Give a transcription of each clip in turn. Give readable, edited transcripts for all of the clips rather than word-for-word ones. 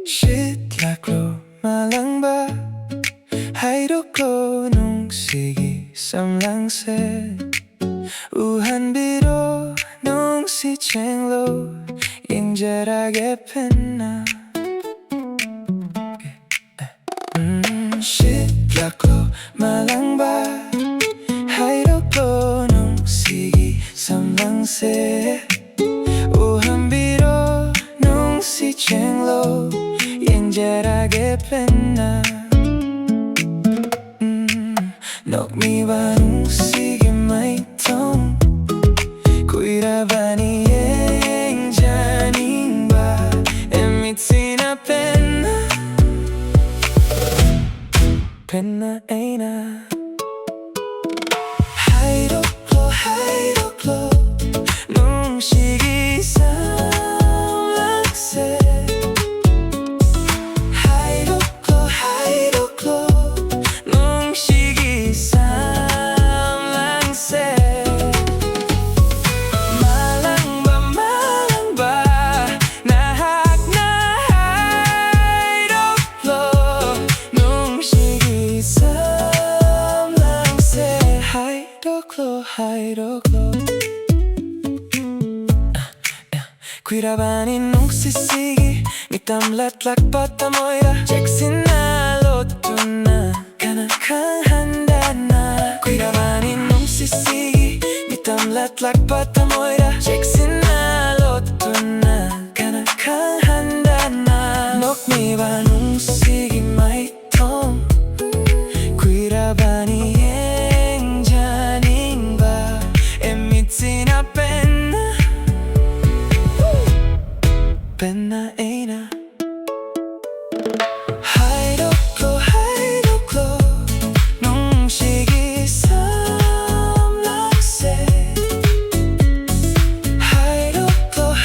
Shitlock malang ba? Haydok ko nung sige samlangse Uhan biro nung si Chenglo 인절하게 펜나 Shitlock malang ba? Haydok ko nung sige samlangse Uhan biro nung si Chenglo 인절하게 펜나 Nok mi ba nung sige may tong Kuira ba ni Eng Janing ba Emiti na penna Penna ay na Haydoklo nung sige samlangse Haydoklo nung sige samlangse Malang ba nahak na haydoklo nung sige samlangse Haydoklo Kuirabani nung sisigi Nitamlatlak patamoira Jackson na loto na Kanakang handa na Kuirabani nung sisigi Nitamlatlak patamoira Jackson na loto na Kanakang handa na Nok mi ba nung sige may tong Kuirabani Eng Janing ba Emiti na penna Penna ay na Haydoklo nung sige samlangse Haydoklo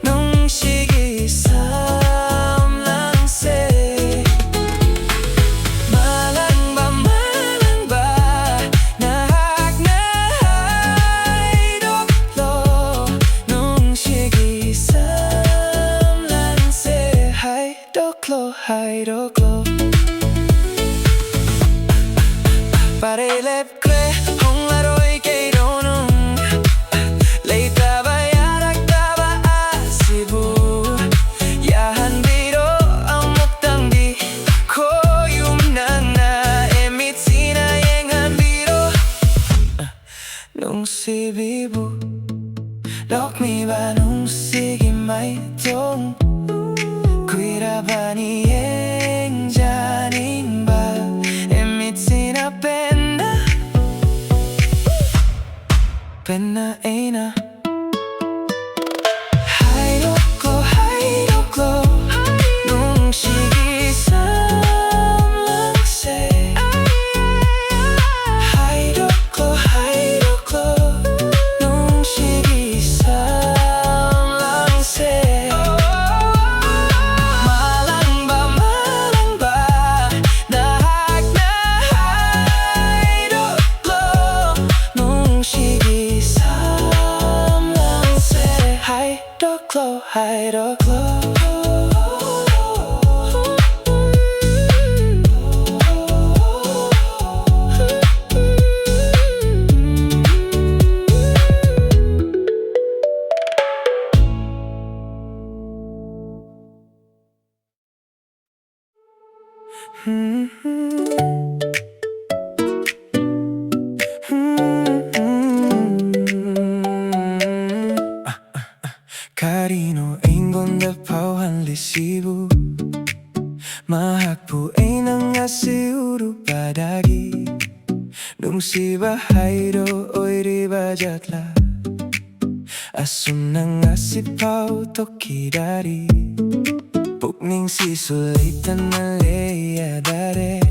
nung sige samlangse Malang ba nahak na haydoklo nung sige samlangse Haydoklo Parelep kre hong laroy kay donong Leita ba yarak ba asibu Yahan biro ang muktang di ko yung nang na Emit sinayang biro nung si bibu Nok mi ba nung sige may tong Kuira ba ni Eng Janing ba Emiti na penna Penna ay na Haydoklo nung sige samlangse Haydoklo nung sige samlangse Malang ba nahak na haydoklo nung sige samlangse Haydoklo Karino ingon da pauhan lisibu Mahakpo ay nangasi uru padagi Nung si bahaydo oy ribajatla Asum nangasi pau tokidari Pukning si sulitan na leya dare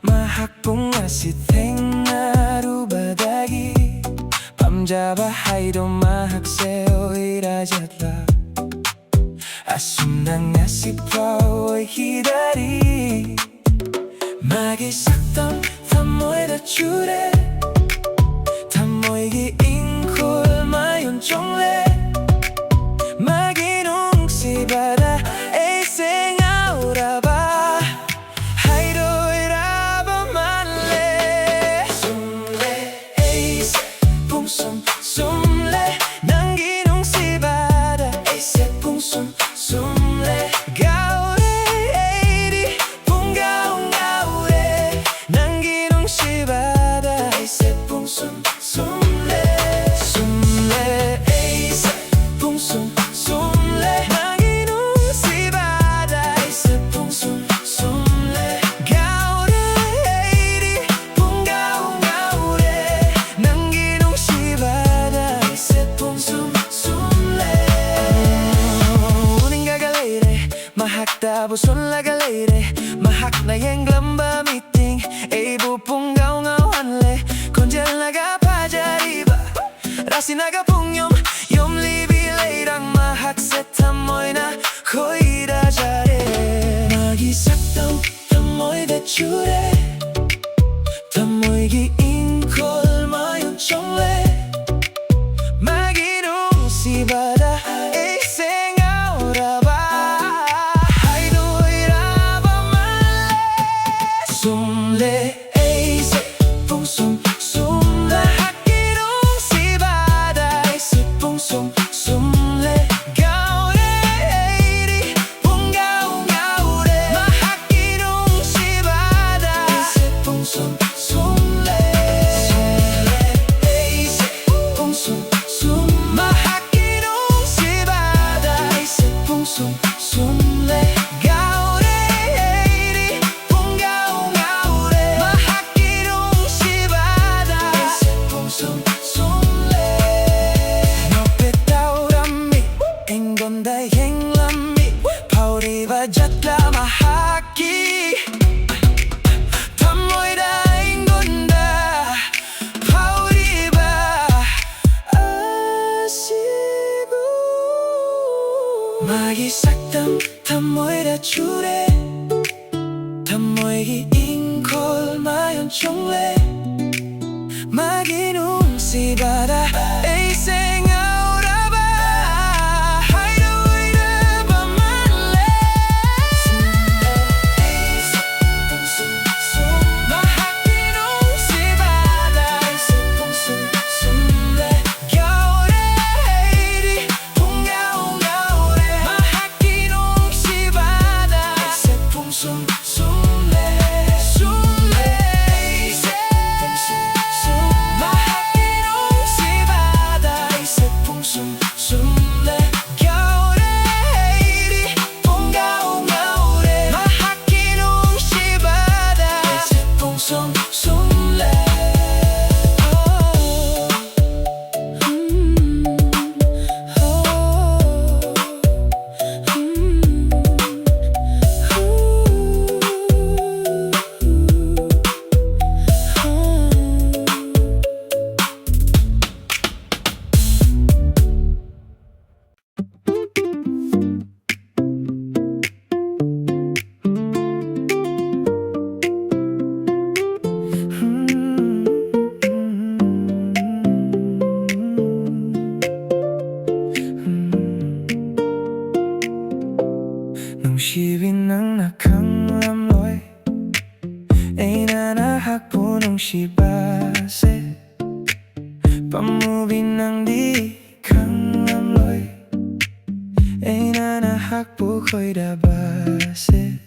Mahakpong asiteng narubadagi Pamjaba haydo mahakseo irajatla Asum nangasi pau oy hidari 마기 싹담 담모에다 주래 담모이기 인콜 마윤 종래 마기 농시바다 에이생 아우라바 하이로이라바 말래 숨래 에이세 붕숨 숨래 난기 농시바다 에이세 붕숨 숨래 가오래 에이리 붕가옹 가오래 난기 농시바다 에이세 붕숨 숨래 숨래 에이세 붕숨 숨래 난기 농시바다 에이세 붕숨 숨래 가오래 에이리 붕가옹 가오래 난기 농시바다 에이세 붕숨 숨래 우린 가갈레이래 mahakdabo son lagaleire mahak na yang glamba meeting ebo pungaw ngawanle konjel naga pajariba rasi naga pungyom yom libi leirang mahak setamoy na koira jare magi sakdam tamoy de chure tamoy gi inkol mayon chongle magi nung sibada eiseng auraba 숨래 에이세 붕숨 숨래 학기롱 시바다 에이세 붕숨 숨래 가오래 에이리 붕가옹 가오래 마학기롱 시바다 에이세 붕숨 숨래 에이세 붕숨 숨 마학기롱 시바다 에이세 붕숨 숨래 가오래 에이리 붕가옹 가오래 마학기롱 시바다 에이세 붕숨 숨래 너베 따오람미 앵건다 행람미 파오리바 잣라 마학기 담모이다 앵건다 파오리바 아시고 마기 싹담 담모이다 주래 담모이기 인콜 마연 총래 마기 농시바다 에이생 아우라바 하이로이라바 말래 에이세 붕숨 숨 마학기 농시바다 에이세 붕숨 숨래 겨울에 에이리 붕가옹 가오래 마학기 농시바다 에이세 붕숨 숨래 숨래 에이세 붕숨 숨 마학기 농시바다 에이세 붕숨 숨래 겨울에 에이리 붕가옹 가오래 마학기 농시바다 에이세 붕숨 숨래 농시빈 낭낙한 람로이 에이나나 학부 농시바세 밤무빈 낭디 강람로이 에이나나 학부 거이다바세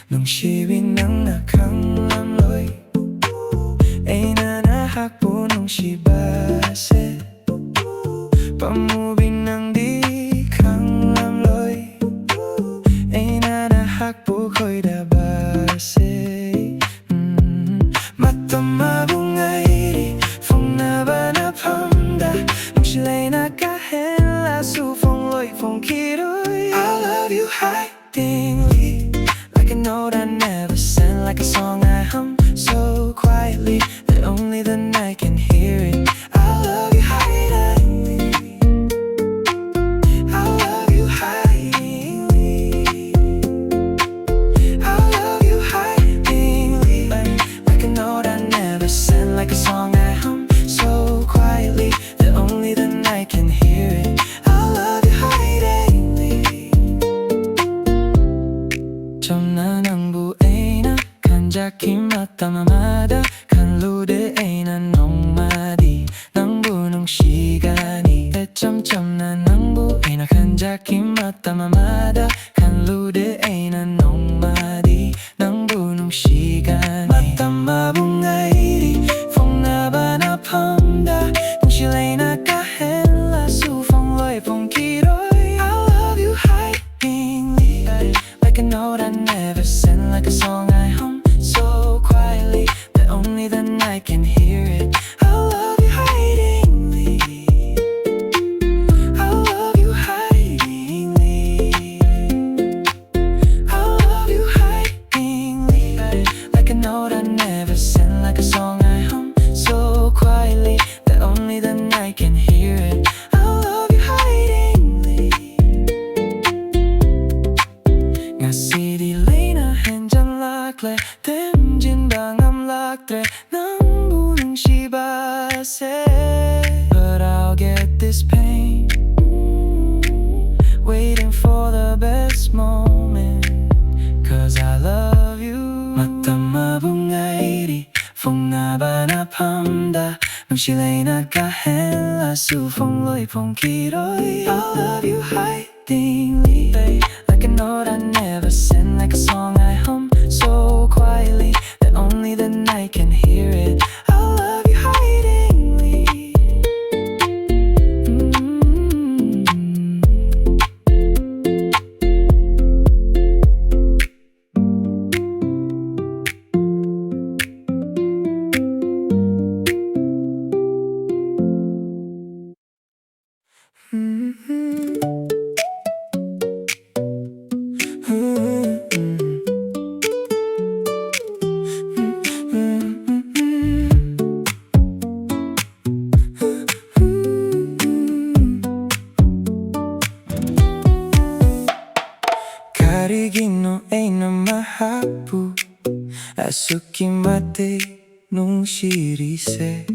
농시빈 낭낙한 람로이 에이나나 학부 농시바세 밤무빈 낭디 강람로이 에이나나 학부 거이다 바세 맞던 마붕아이리 퐁나바나 팜다 농실레이나까 헨라 수퐁로이 퐁키로이 I love you hidingly like a note I never sent like a song I hum so quietly that only the night can hear it I love you hidingly I love you hidingly I love you hidingly nang buena kanjaki mata mamada kanlude ay nanong madi nang bunong shigani chamcham na nang buena kanjaki mata mamada kanlude ay nanong madi nang bunong shigani mata mabungay phong na ba na pamda nung sila'y nakahela su phong loy phong kiroy I love you hidingly like a note I never sent, like a song I hum so quietly that only the night can hear it. I love you hidingly. I love you hidingly. I love you hidingly like a note I never sent, like a song I hum so quietly that only the night can hear it. I love you hidingly. Ngasi delay na henjan lakle Temjin bangam laktre Nang bunong shibase But I'll get this pain Waiting for the best moment Cause I love you Mata mabungay di Phong na ba na pamda Nung sila'y nakahela Su phong loy phong kiroy I love you hidingly like a note I never sent, like a song I hum so quietly that only the night can hear it. I love you hidingly. Karigino ay na mahapu Asuki mate nung shirise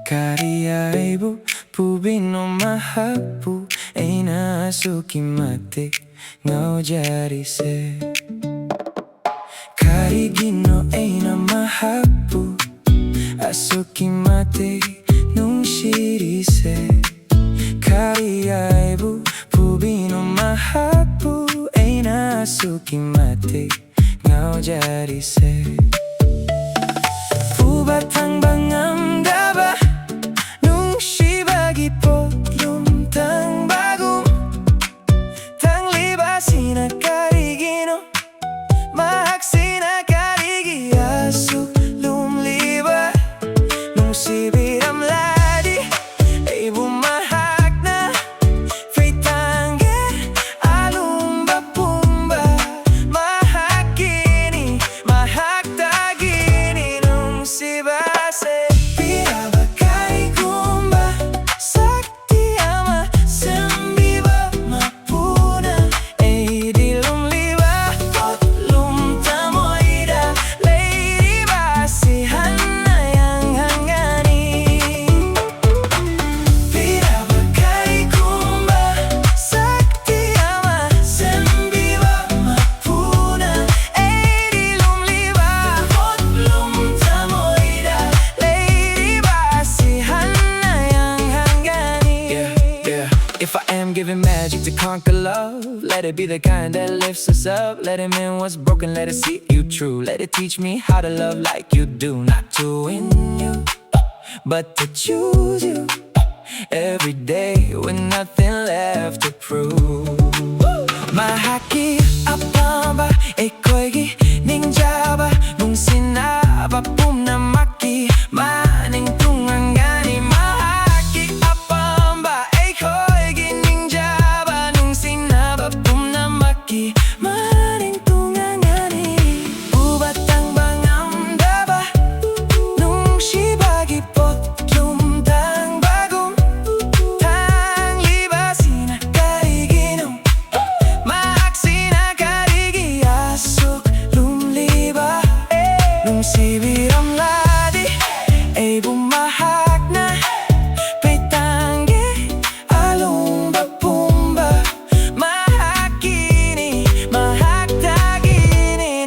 Kariyaibu pubino mahapu Ay na asuki mate ngao jarise Karigino ay na mahapu Asuki mate nung shirise Kariyaibu pubino mahapu Suki mati ngao jarise Pubatang bangam daba Nung shibagi po yung tang bagum Tang libasi na karigino Mahaksi na karigi asuk lumliba Nung sibiram ladi ay bumahak na Feitange alumba If I am giving magic to conquer love, let it be the kind that lifts us up. Let it mend what's broken, let it see you true. Let it teach me how to love like you do. Not to win you, but to choose you every day with nothing left to prove. Mahaki apamba ekoigi ninjaba nung sinaba pum na maki maning tungangani mahaki apamba ekoigi ninjaba nung sinaba pum na maki maning tungangani ubatang bangam daba nung shibagi pot yung tang bagum tang libasi na kaiginom Maaksi na karigi asok lumliba Nung sibiram ladi ay bumahak na Petangge alumba pumba Mahakini, mahaktagini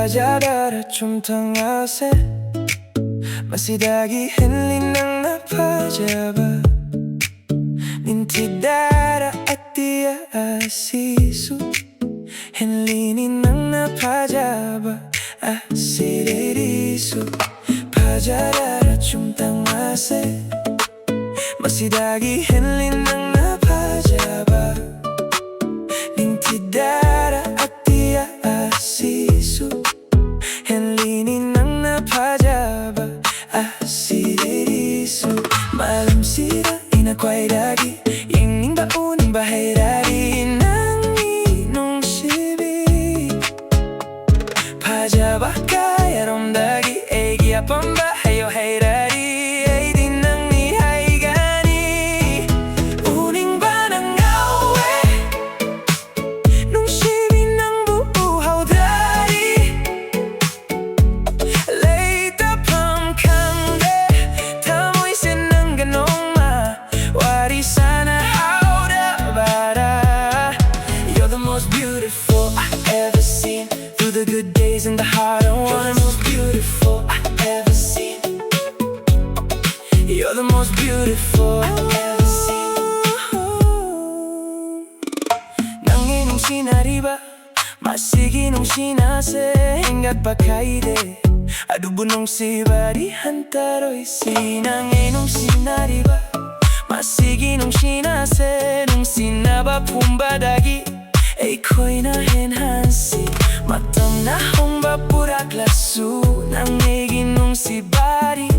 Pajadara chumtangase Masidagi henlin nang napajaba Nintidara atia asisu Henlinin nang napajaba asidirisu Pajadara chumtangase Masidagi henlin nang napajaba Nintidara atia asisu Henlinin nang napajaba asidirisu Malam sira inakwaidagi Yingning bauning bahayrari Nang inong sibi Pajaba kaya romdagi Egi apamba hayo hayrari Eidi nang ni haygani Uning ba nang awe Nung sibi nang buuhaw dari Leita pam kangde Tamoy sinang ganong ma Wari sana hauda bara You're the most beautiful I've ever seen Through the good days and the hard ones You're the most beautiful I've ever seen You're the most beautiful I've ever seen Nanginong sinariba Masiginong sinase Hinggat pa kaide Adubo nung sibari Hantaroy sinanginong sinariba Masiginong sinase Nung sinaba pumbadagi Ako'y nahenhansi Matam na humba purak lasu Nang iginong sibari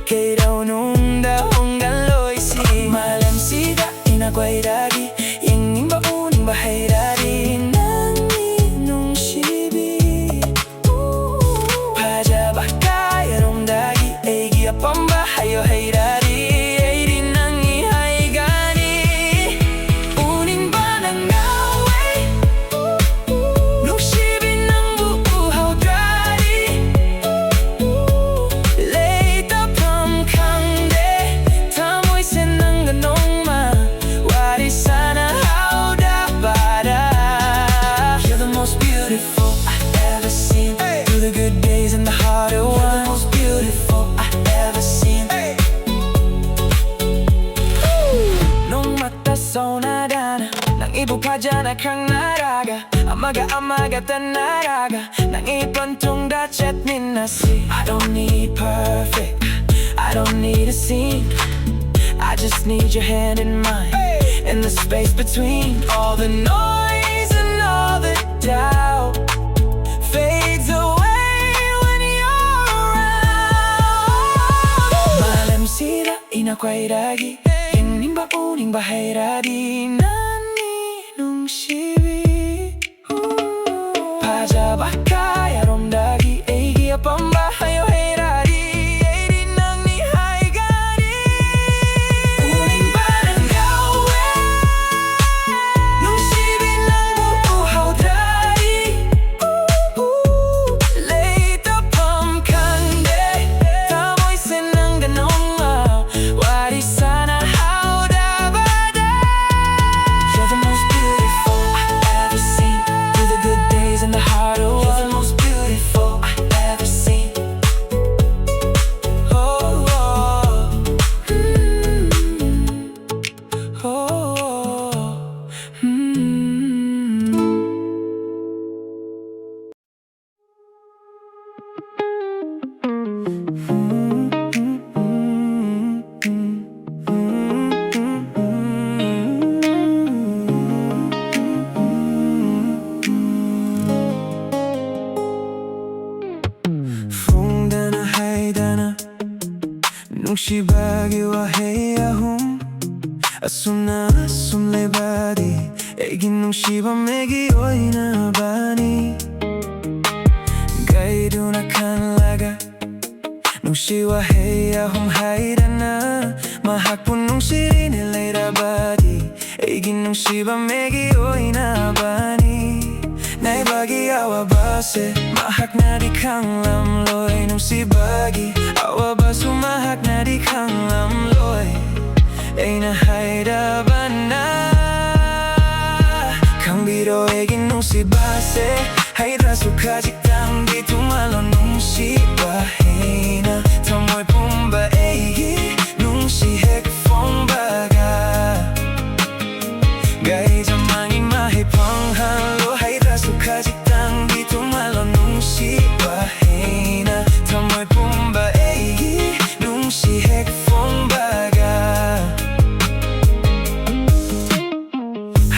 Kay daw nung dahong galoy si Malam sida inakwaidagi Yingning bauning bahayrari Nang inong sibi Pajaba kaya romdagi Egi apamba hayo hayrari Eidi nang ihaygani Uning ba nang awe Nung sibi nang buuhaw dari Leita pam kangde Tamoy sinang ganong ma Wari sana hauda bara You're the most beautiful I've ever seen Through the good days and the harder ones You're the most beautiful I've ever seen Nung matasonadana Nang ibupadyan kang naraga Amaga tanaraga Nang ipantong dachet minasi I don't need perfect I don't need a scene I just need your hand in mine In the space between All the noise and all the doubt Fades away when you're around Malam sira inakwaidagi Yingning bauning bahayrari Nani nung sibi Pajaba kaya romdagi Egi apamba hayo hayrari Eidi nang ni haygani Uning ba nang awe Nung sibi nang buuhaw dari Leita pam kangde Tamoy sinang ganong ma Wari sana hauda bada You're the most beautiful I've ever seen Through the good days and the harder ones You're the most beautiful I've ever seen Oh, oh. Oh, Fungdana haydana Nung shibagi wa heyahum Asumna asum lebadi Egi nung shiba megi oina bani Gaidu na kanlaga Nung shiwa heyahum haydana Mahakpun nung shirine leira badi Egi nung shiba megi oina bani Naibagi awa base Mahak na di kang lamloy Nung si bagi Awa ba sumahak na di kang lamloy Ay nahayda ba na Kang biro egin nung si base Hay rasukajik tang di tumalo nung si bahena Tamoy pumba eigi nung si hek phong baga Gay jamangi mahi pang halo Hay rasukajik tang di tumalo nung si bahena Tamoy pumba eigi nung si hek phong baga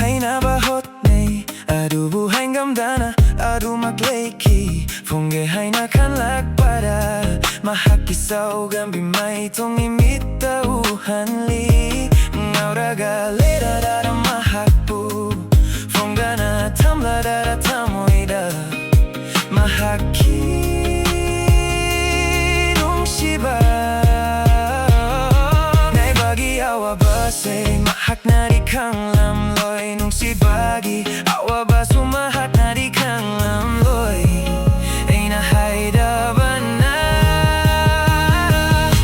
Hay nabahot nei adu buhay gamdana adu magleki Phong ge hay nakanlak para Mahakisaw gambi may tong imita uhanli Ngaura galera dara mahakpu Phong gana tamla dara tamoida Mahaki nung shiba Nay bagi awa base Mahak na di kang lamloy nung si bagi Awa ba sumahat na di kang lamloy Ay nahaida ba na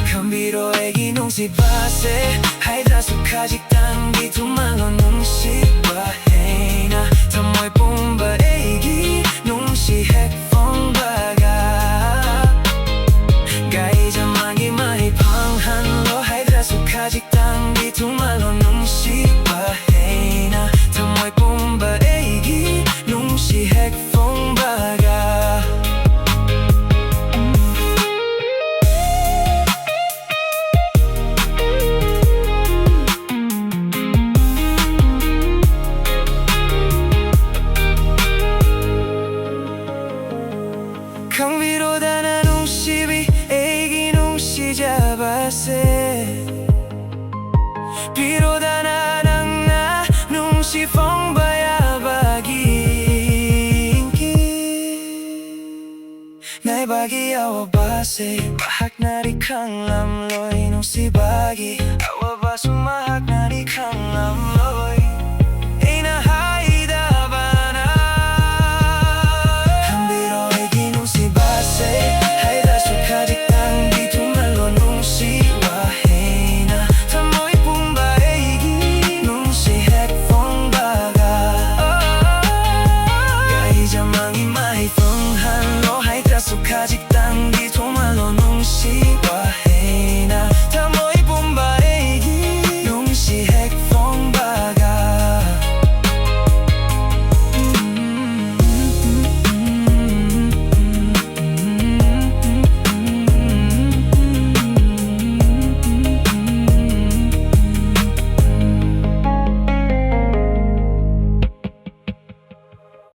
Kambiro egi nung si base Hay rasukajik tang di tumalo nung si bahena Tamoy pumba egi nung si hek phong baga Gay jamangi mahi pang hanlo Hay rasukajik tang di tumalo nung si bahena Tamoy pumba eigi nung si hek phong baga Kang biro dana nung si bi eigi nung si jabase Biro dana nang na nung si phong baya bagi Nay bagi awa base Mahak na di kang lamloy nung si bagi Awa ba sumahak na di kang lamloy